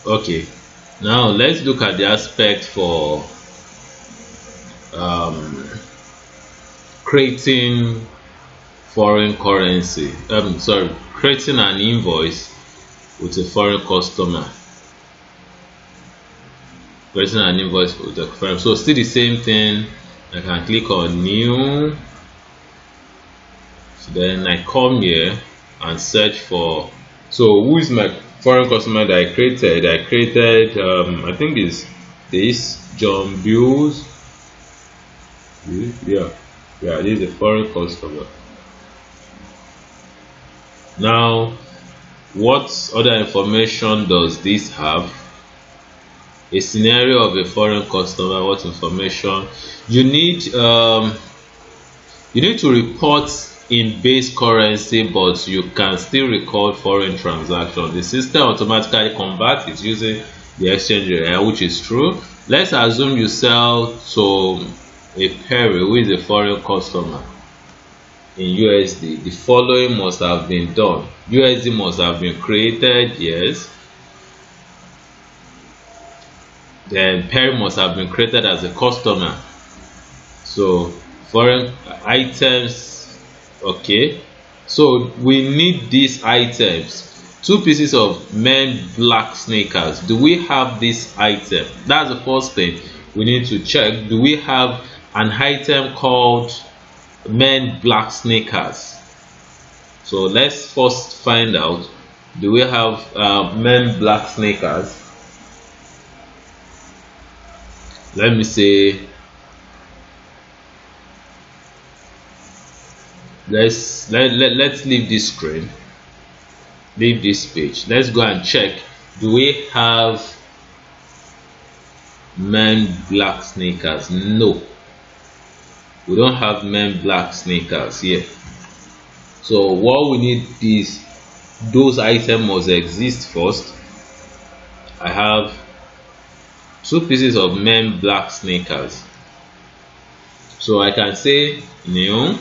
Okay, now let's look at the aspect for um, creating foreign currency. Sorry, creating an invoice with a foreign customer. Creating an invoice with a foreign. So still the same thing. I can click on new. So then I come here and search for. So who is my foreign customer that I created? I created. I think this John Bills. Yeah, yeah. This is a foreign customer. Now, what other information does this have? A scenario of a foreign customer. What information you need? You need to report in base currency, but you can still record foreign transaction. The system automatically converts it using the exchange rate, which is true. Let's assume you sell to a Perry who is a foreign customer in USD. The following must have been done. USD must have been created, yes. Then Perry must have been created as a customer. So foreign items, okay. So we need these items. 2 pieces of men black sneakers. Do we have this item? That's the first thing we need to check. Do we have an item called men black sneakers? So let's first find out, do we have men black sneakers? Let me say, let's leave this screen, leave this page. Let's go and check, do we have men black sneakers? No, we don't have men black sneakers here. So what we need is, those items must exist first. I have 2 pieces of men black sneakers. So I can say new.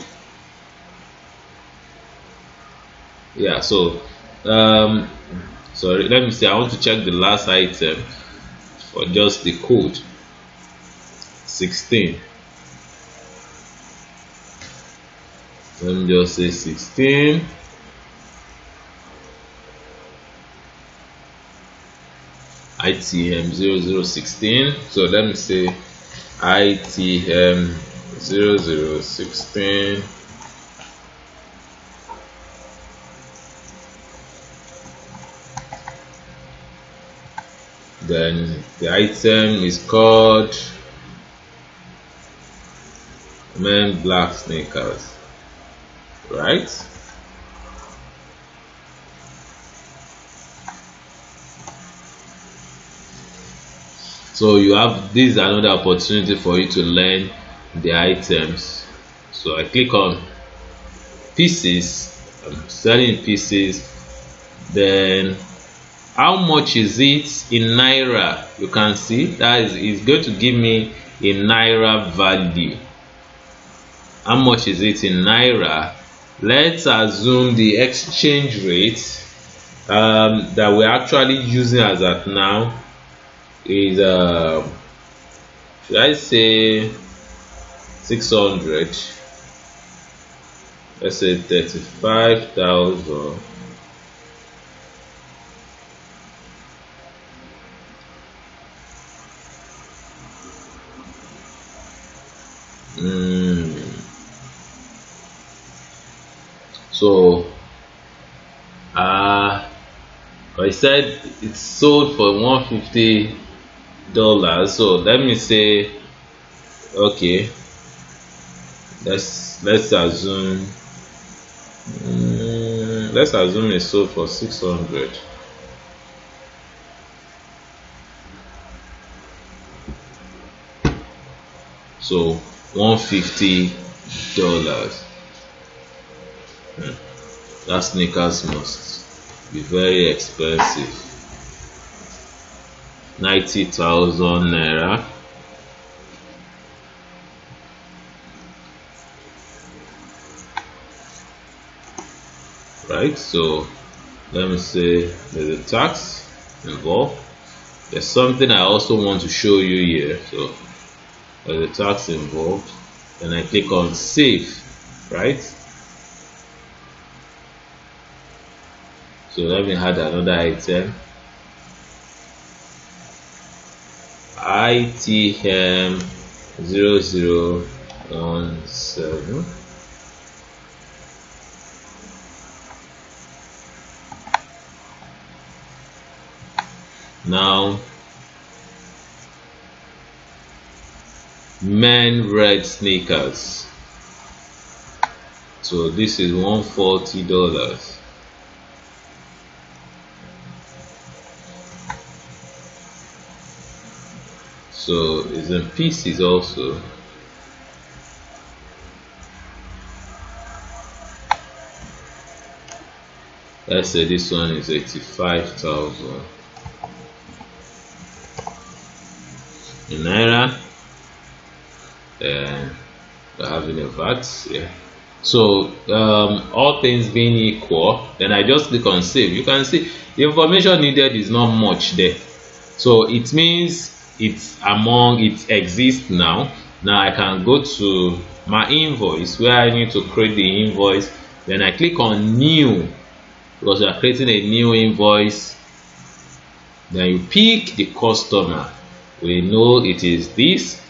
Yeah, so sorry, let me see, I want to check the last item for just the code 16. Let me just say 16. ITM 0016. So let me say ITM 0016. Then the item is called men black sneakers, right? So you have, this is another opportunity for you to learn the items. So I click on pieces. I'm selling pieces. Then how much is it in naira? You can see that is going to give me a naira value. How much is it in naira? Let's assume the exchange rate that we're actually using as at now is should I say 600? Let's say 35,000. So I said it's sold for $150. So let me say, okay, let's assume it's sold for 600. So $150. That sneakers must be very expensive. 90,000 naira. Right, so let me say there's a tax involved. There's something I also want to show you here. So there's a tax involved, and I click on save, right? So let me add another item. ITM 0017. Now, men red sneakers. So this is $140. So it's in pieces also. Let's say this one is 85,000 in naira. We're having a VAT, yeah. So all things being equal, then I just click on save. You can see the information needed is not much there. So it means it exists now. Now I can go to my invoice where I need to create the invoice. Then I click on new, because we are creating a new invoice. Then you pick the customer. We know it is this.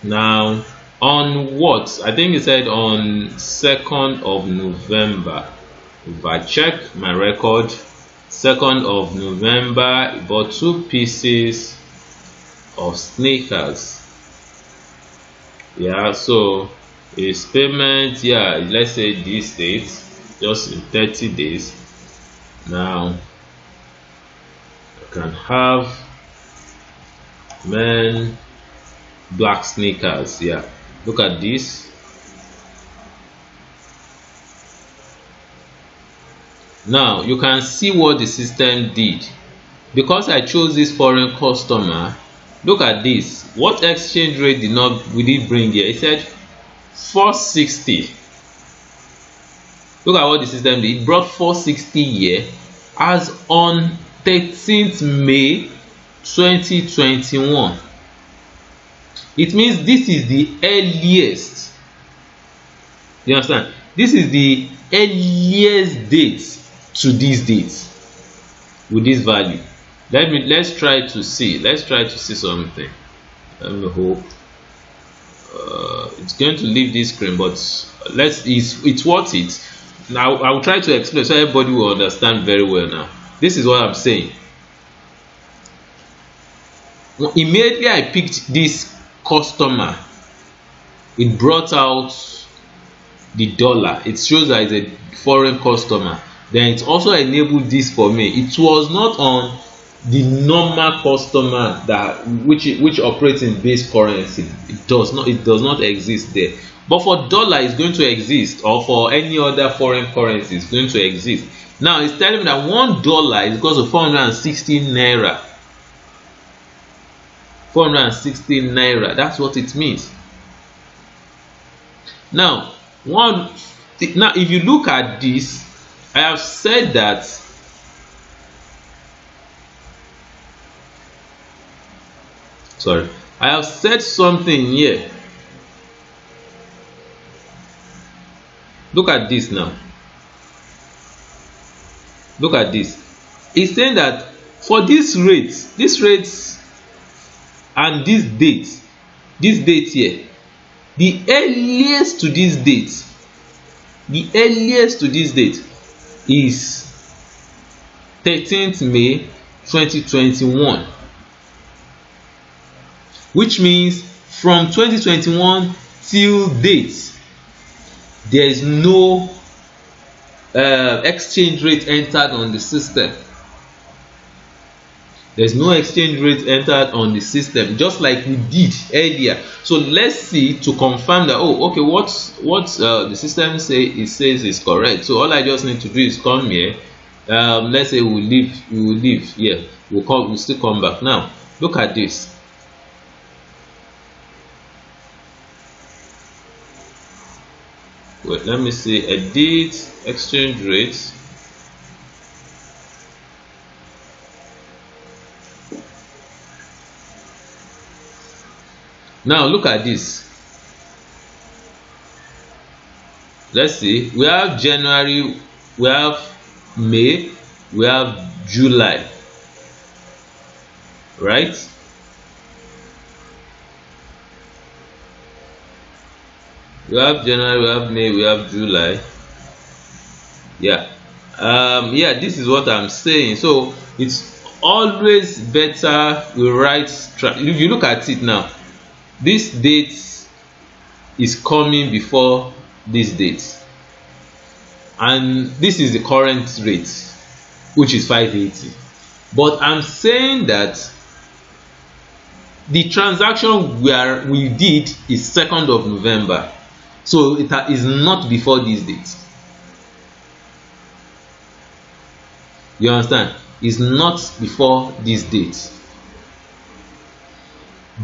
Now on what? I think it said on 2nd of November. If I check my record, 2nd of November, I bought 2 pieces of sneakers. Yeah, so his payment, yeah, let's say this date, just in 30 days. Now I can have men black sneakers. Yeah, look at this. Now you can see what the system did. Because I chose this foreign customer, look at this. What exchange rate we did bring here? It said 460. Look at what the system did. It brought 460 here as on 13th May 2021. It means this is the earliest. You understand? This is the earliest date to this date with this value. Let's try to see. Let's try to see something. Let me hope. It's going to leave this screen, but it's worth it. Now I will try to explain so everybody will understand very well. Now this is what I'm saying. Immediately I picked this customer, it brought out the dollar. It shows that it's a foreign customer. Then it also enabled this for me. It was not on the normal customer that which operates in base currency. It does not exist there. But for dollar, it's going to exist, or for any other foreign currency, it's going to exist. Now it's telling me that $1 is equal to 460 naira. 460 naira. That's what it means. Now if you look at this, I have said that I have said something here. Look at this now. Look at this. It's saying that for this rate and this date here, the earliest to this date is 13th May 2021, which means from 2021 till date there is no exchange rate entered on the system. There's no exchange rate entered on the system, just like we did earlier. So let's see to confirm that, oh, okay, what the system says is correct. So all I just need to do is come here. Let's say we will leave here. We'll still come back. Now look at this. Wait, let me see. Edit exchange rate. Now look at this. Let's see, we have January, we have May, we have July, right? We have January, we have May, we have July. Yeah. Yeah, this is what I'm saying. So it's always better we write. If you look at it now, this date is coming before this date, and this is the current rate, which is 580. But I'm saying that the transaction we did is 2nd of November, so it is not before this date. You understand? It's not before this date.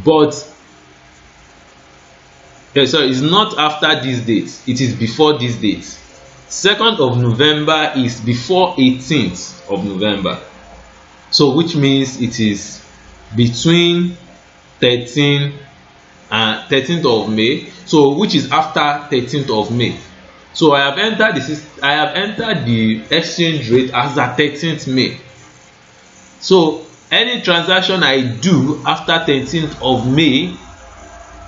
But sorry, it's not after this date. It is before this date. 2nd of November is before 18th of November. So which means it is between 13th and 13th of May. So which is after 13th of May. So I have entered the exchange rate as at 13th May. So any transaction I do after 13th of May,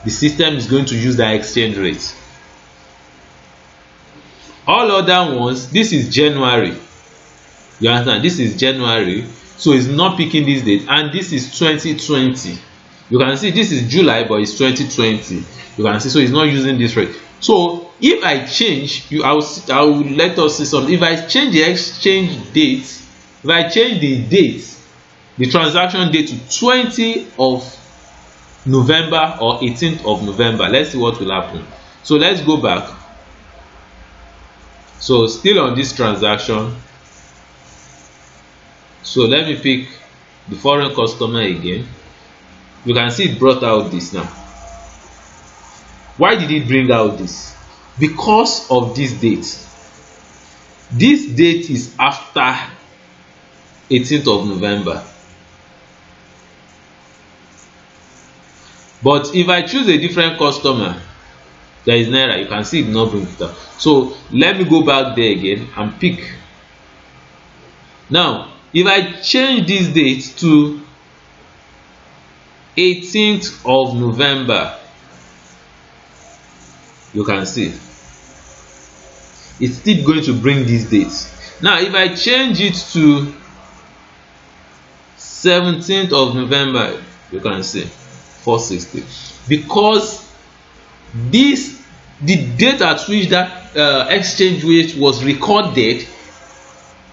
the system is going to use that exchange rate. All other ones, this is January. You understand? This is January, so it's not picking this date, and this is 2020. You can see this is July, but it's 2020. You can see, so it's not using this rate. So if I change, I will let us see something. If I change the exchange date, if I change the date, the transaction date to 20th of November or 18th of November, let's see what will happen. So let's go back. So still on this transaction, so let me pick the foreign customer again. You can see it brought out this now. Why did it bring out this? Because of this date. This date is after 18th of November. But if I choose a different customer, there is Naira, you can see it not bring it up. So let me go back there again and pick. Now if I change this date to 18th of November, you can see it's still going to bring this date. Now if I change it to 17th of November, you can see 460, because the date at which that exchange rate was recorded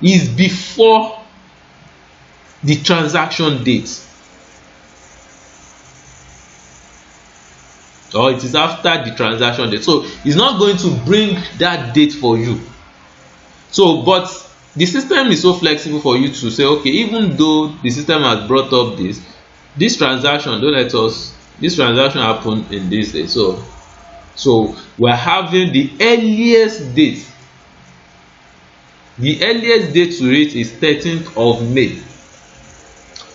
is before the transaction date, or it is after the transaction date. So it's not going to bring that date for you. So but the system is so flexible for you to say, okay, even though the system has brought up this transaction, this transaction happened in this day, so we're having the earliest date. The earliest date to it is 13th of May.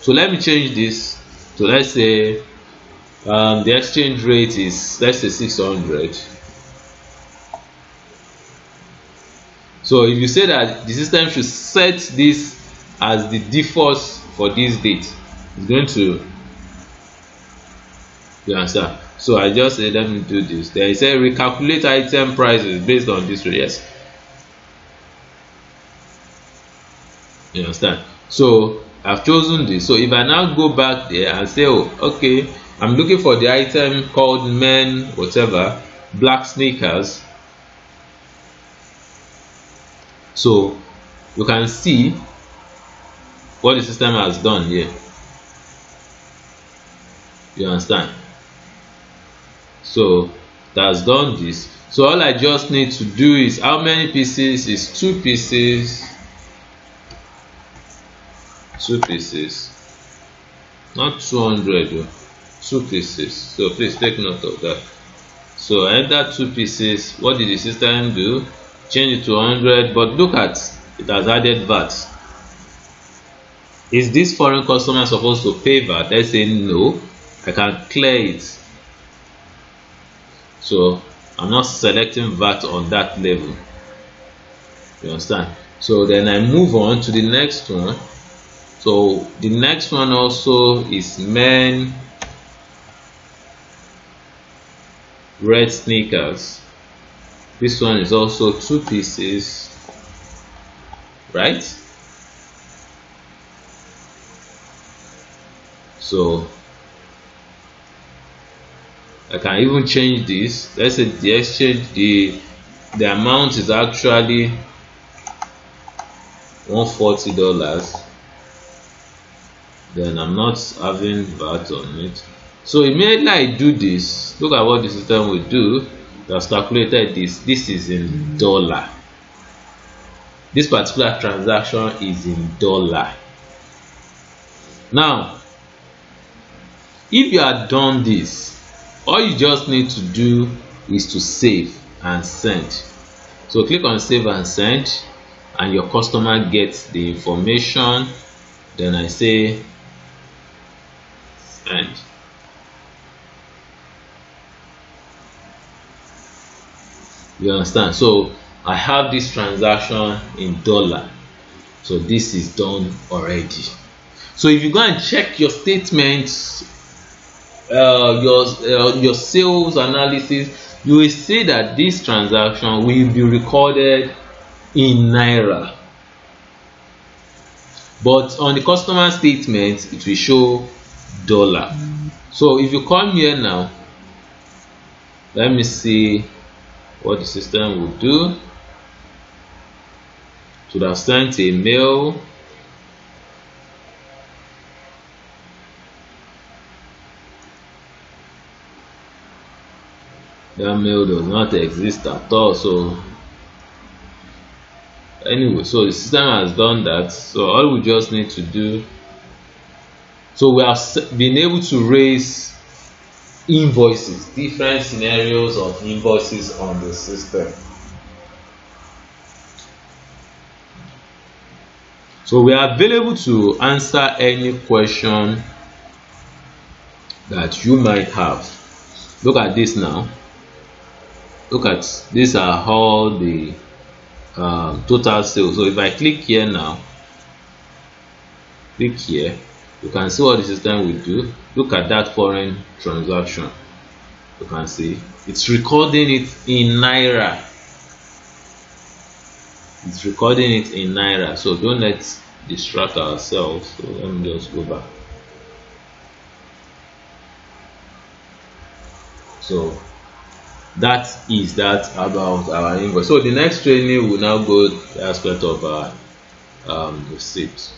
So let me change this. So let's say the exchange rate is, let's say, 600. So if you say that the system should set this as the default for this date, it's going to, you understand? So I just say, let me do this. There is a recalculate item prices based on this rate. Yes, you understand? So I've chosen this. So if I now go back there and say, oh, okay, I'm looking for the item called men whatever black sneakers. So you can see what the system has done here. You understand? So it has done this. So all I just need to do is, how many pieces is 2 pieces? 2 pieces, not 200 though, 2 pieces. So please take note of that. So I enter 2 pieces. What did the system do? Change it to 100, but look at it, has added VAT. Is this foreign customer supposed to pay VAT? Let's say no, I can clear it. So I'm not selecting VAT on that level. You understand? So then I move on to the next one. So the next one also is men red sneakers. This one is also 2 pieces, right? So I can even change this. Let's say the exchange, the amount is actually $140. Then I'm not having VAT on it. So immediately I do this, look at what the system will do. That's calculated this. This is in dollar. This particular transaction is in dollar. Now, if you are done this, all you just need to do is to save and send. So click on save and send, and your customer gets the information. Then I say send. You understand? So I have this transaction in dollar. So this is done already. So if you go and check your statements, your sales analysis, you will see that this transaction will be recorded in naira, but on the customer statement it will show dollar. So if you come here now, let me see what the system will do. Should have sent a mail. That mail does not exist at all. So anyway, so the system has done that. So all we just need to do, so we have been able to raise invoices, different scenarios of invoices on the system. So we are available to answer any question that you might have. Look at this now. Look at, these are all the total sales. So if I click here now, click here, you can see what the system will do. Look at that foreign transaction. You can see it's recording it in naira. It's recording it in naira. So don't let's distract ourselves. So let me just go back. So that is that about our invoice. So the next training will now go the aspect of our receipt.